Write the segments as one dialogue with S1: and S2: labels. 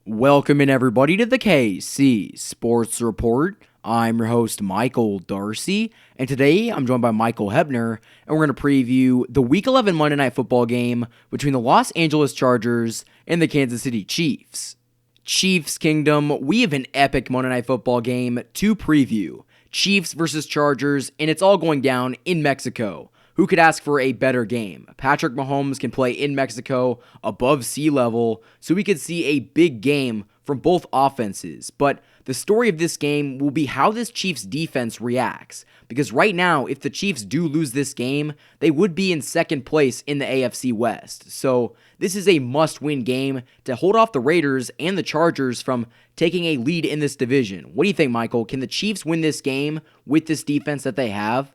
S1: Welcome in everybody to the KC Sports Report. I'm your host Michael Darcy, and today I'm joined by Michael Hebner, and we're going to preview the Week 11 Monday Night Football game between the Los Angeles Chargers and the Kansas City Chiefs. Chiefs Kingdom, we have an epic Monday Night Football game to preview. Chiefs versus Chargers, and it's all going down in Mexico. Who could ask for a better game? Patrick Mahomes can play in Mexico above sea level, so we could see a big game from both offenses. But the story of this game will be how this Chiefs defense reacts. Because right now, if the Chiefs do lose this game, they would be in second place in the AFC West. So this is a must-win game to hold off the Raiders and the Chargers from taking a lead in this division. What do you think, Michael? Can the Chiefs win this game with this defense that they have?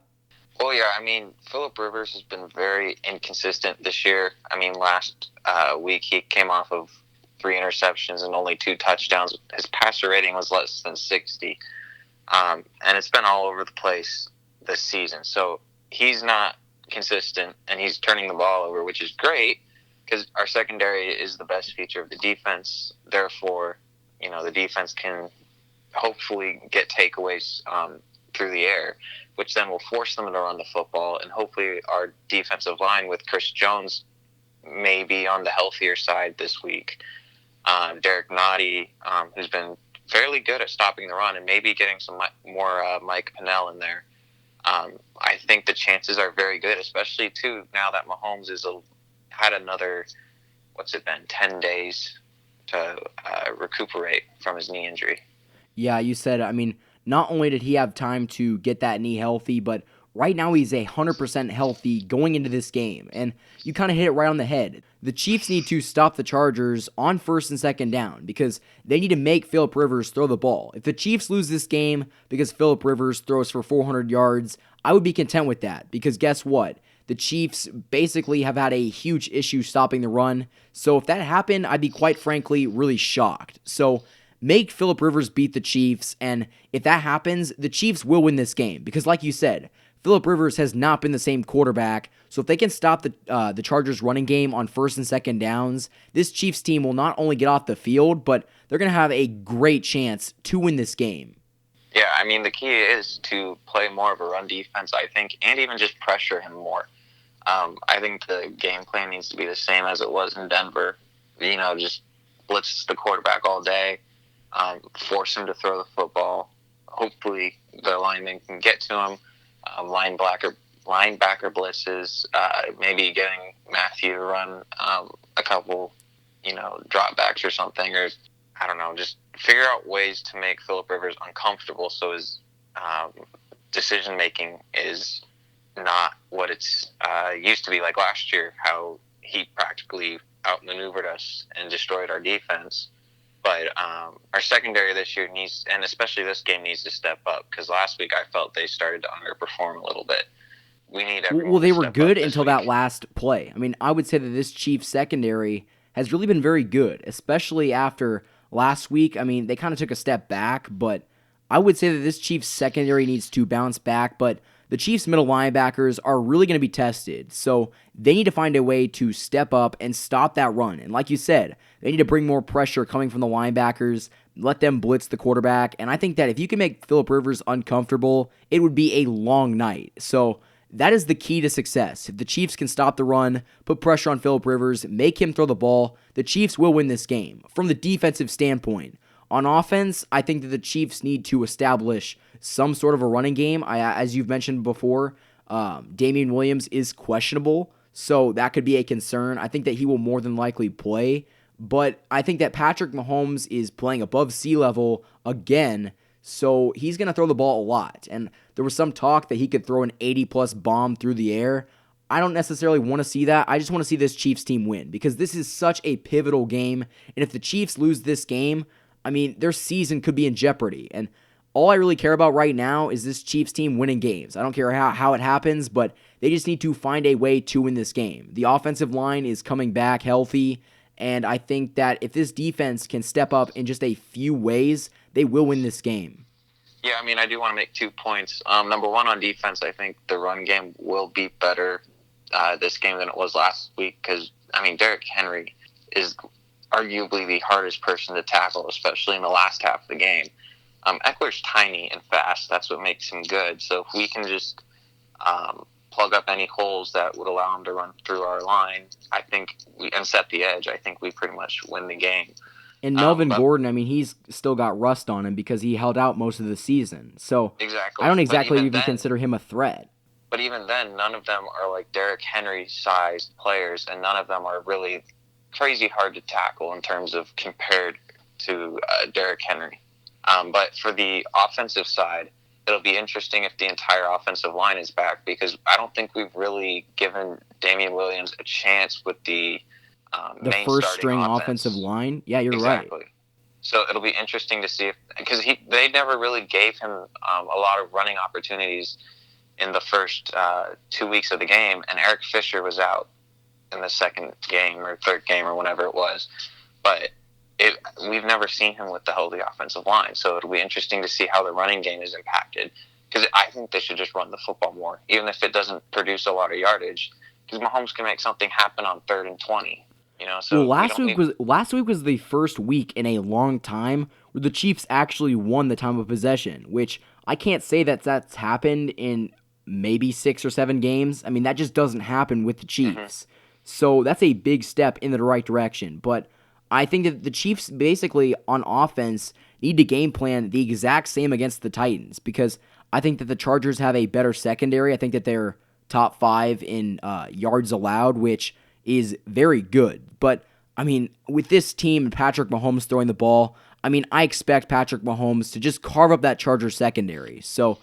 S2: Well, yeah, Phillip Rivers has been very inconsistent this year. Last week he came off of 3 interceptions and only 2 touchdowns. His passer rating was less than 60. And it's been all over the place this season. So he's not consistent, and he's turning the ball over, which is great because our secondary is the best feature of the defense. Therefore, the defense can hopefully get takeaways through the air, which then will force them to run the football. And hopefully our defensive line with Chris Jones may be on the healthier side this week. Derek Nottie, who's been fairly good at stopping the run, and maybe getting some more Mike Pennell in there. I think the chances are very good, especially too now that Mahomes had another, 10 days to recuperate from his knee injury.
S1: Yeah, you said, not only did he have time to get that knee healthy, but right now he's 100% healthy going into this game. And you kind of hit it right on the head. The Chiefs need to stop the Chargers on first and second down because they need to make Phillip Rivers throw the ball. If the Chiefs lose this game because Phillip Rivers throws for 400 yards, I would be content with that because guess what? The Chiefs basically have had a huge issue stopping the run. So if that happened, I'd be quite frankly really shocked. So make Phillip Rivers beat the Chiefs, and if that happens, the Chiefs will win this game because like you said, Phillip Rivers has not been the same quarterback, so if they can stop the Chargers running game on first and second downs, this Chiefs team will not only get off the field, but they're going to have a great chance to win this game.
S2: Yeah, the key is to play more of a run defense, I think, and even just pressure him more. I think the game plan needs to be the same as it was in Denver. Just blitz the quarterback all day, force him to throw the football. Hopefully the lineman can get to him. Linebacker blitzes, maybe getting Matthew to run a couple, dropbacks or something, or I don't know, just figure out ways to make Phillip Rivers uncomfortable so his decision making is not what it's used to be like last year, how he practically outmaneuvered us and destroyed our defense. But our secondary this year needs, and especially this game, needs to step up because last week I felt they started to underperform a little bit. We need everyone.
S1: Well, they
S2: to
S1: were
S2: step
S1: good
S2: up
S1: until that last play. I would say that this Chiefs secondary has really been very good, especially after last week. They kind of took a step back, but I would say that this Chiefs secondary needs to bounce back. But the Chiefs middle linebackers are really going to be tested, so they need to find a way to step up and stop that run. And like you said, they need to bring more pressure coming from the linebackers, let them blitz the quarterback, and I think that if you can make Phillip Rivers uncomfortable, it would be a long night. So that is the key to success. If the Chiefs can stop the run, put pressure on Phillip Rivers, make him throw the ball, the Chiefs will win this game. From the defensive standpoint, on offense, I think that the Chiefs need to establish some sort of a running game. As you've mentioned before, Damian Williams is questionable, so that could be a concern. I think that he will more than likely play, but I think that Patrick Mahomes is playing above sea level again, so he's going to throw the ball a lot. And there was some talk that he could throw an 80-plus bomb through the air. I don't necessarily want to see that. I just want to see this Chiefs team win because this is such a pivotal game, and if the Chiefs lose this game, their season could be in jeopardy. And all I really care about right now is this Chiefs team winning games. I don't care how it happens, but they just need to find a way to win this game. The offensive line is coming back healthy, and I think that if this defense can step up in just a few ways, they will win this game.
S2: Yeah, I do want to make 2 points. Number one, on defense, I think the run game will be better this game than it was last week because, Derrick Henry is arguably the hardest person to tackle, especially in the last half of the game. Eckler's tiny and fast. That's what makes him good. So if we can just plug up any holes that would allow him to run through our line, and set the edge, I think we pretty much win the game.
S1: And Melvin Gordon, I mean, he's still got rust on him because he held out most of the season. So
S2: exactly.
S1: I don't exactly even consider him a threat.
S2: But even then, none of them are like Derrick Henry-sized players, and none of them are really crazy hard to tackle in terms of compared to Derrick Henry. But for the offensive side, it'll be interesting if the entire offensive line is back, because I don't think we've really given Damian Williams a chance with the main
S1: first string offensive line. Yeah, you're right.
S2: So it'll be interesting to see because they never really gave him a lot of running opportunities in the first 2 weeks of the game, and Eric Fisher was out in the second game or third game or whenever it was. But we've never seen him with the healthy offensive line, so it'll be interesting to see how the running game is impacted, because I think they should just run the football more, even if it doesn't produce a lot of yardage, because Mahomes can make something happen on 3rd and 20. So
S1: last week was the first week in a long time where the Chiefs actually won the time of possession, which I can't say that's happened in maybe 6 or 7 games. I mean, that just doesn't happen with the Chiefs. Mm-hmm. So that's a big step in the right direction. But I think that the Chiefs basically on offense need to game plan the exact same against the Titans, because I think that the Chargers have a better secondary. I think that they're top 5 in yards allowed, which is very good. But, I mean, with this team and Patrick Mahomes throwing the ball, I mean, I expect Patrick Mahomes to just carve up that Chargers secondary. So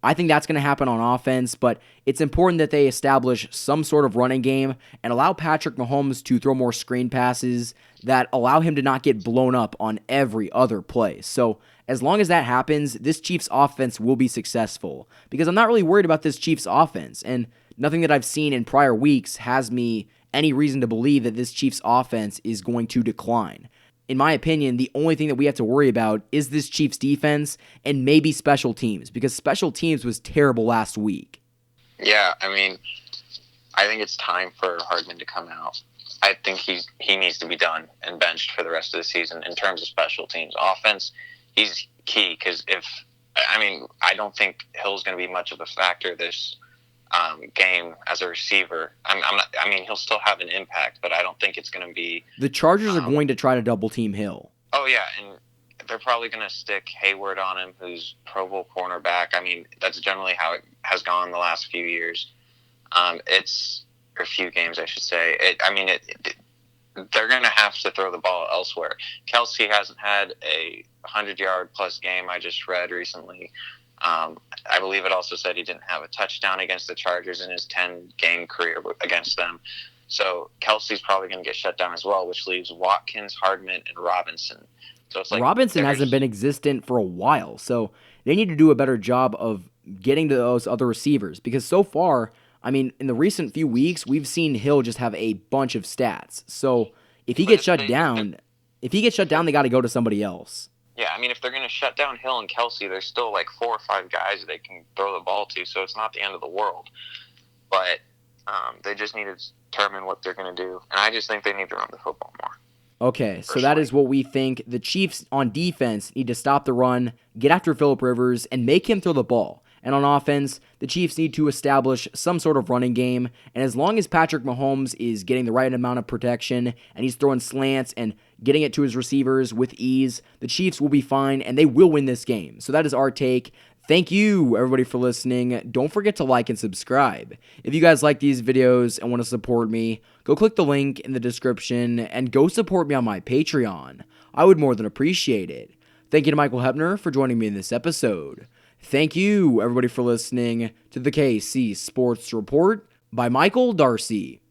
S1: I think that's going to happen on offense, but it's important that they establish some sort of running game and allow Patrick Mahomes to throw more screen passes that allow him to not get blown up on every other play. So as long as that happens, this Chiefs offense will be successful, because I'm not really worried about this Chiefs offense, and nothing that I've seen in prior weeks has me any reason to believe that this Chiefs offense is going to decline. In my opinion, the only thing that we have to worry about is this Chiefs defense and maybe special teams, because special teams was terrible last week.
S2: Yeah, I mean, I think it's time for Hardman to come out. I think he needs to be done and benched for the rest of the season in terms of special teams. Offense, he's key, because I don't think Hill's going to be much of a factor this game as a receiver. He'll still have an impact, but I don't think it's going to be...
S1: The Chargers are going to try to double team Hill.
S2: Oh, yeah, and they're probably going to stick Hayward on him, who's Pro Bowl cornerback. I mean, that's generally how it has gone the last few years. A few games, I should say. They're going to have to throw the ball elsewhere. Kelsey hasn't had a 100-yard-plus game, I just read recently. I believe it also said he didn't have a touchdown against the Chargers in his 10-game career against them. So Kelsey's probably going to get shut down as well, which leaves Watkins, Hardman, and Robinson. So it's like
S1: Robinson hasn't been existent for a while, so they need to do a better job of getting to those other receivers, because so far, I mean, in the recent few weeks, we've seen Hill just have a bunch of stats. So if he gets shut down, they got to go to somebody else.
S2: Yeah, I mean, if they're going to shut down Hill and Kelsey, there's still like 4 or 5 guys they can throw the ball to, so it's not the end of the world. But they just need to determine what they're going to do, and I just think they need to run the football more.
S1: Okay, so that is what we think. The Chiefs on defense need to stop the run, get after Phillip Rivers, and make him throw the ball. And on offense, the Chiefs need to establish some sort of running game. And as long as Patrick Mahomes is getting the right amount of protection and he's throwing slants and getting it to his receivers with ease, the Chiefs will be fine and they will win this game. So that is our take. Thank you, everybody, for listening. Don't forget to like and subscribe. If you guys like these videos and want to support me, go click the link in the description and go support me on my Patreon. I would more than appreciate it. Thank you to Michael Hebner for joining me in this episode. Thank you, everybody, for listening to the KC Sports Report by Michael Darcy.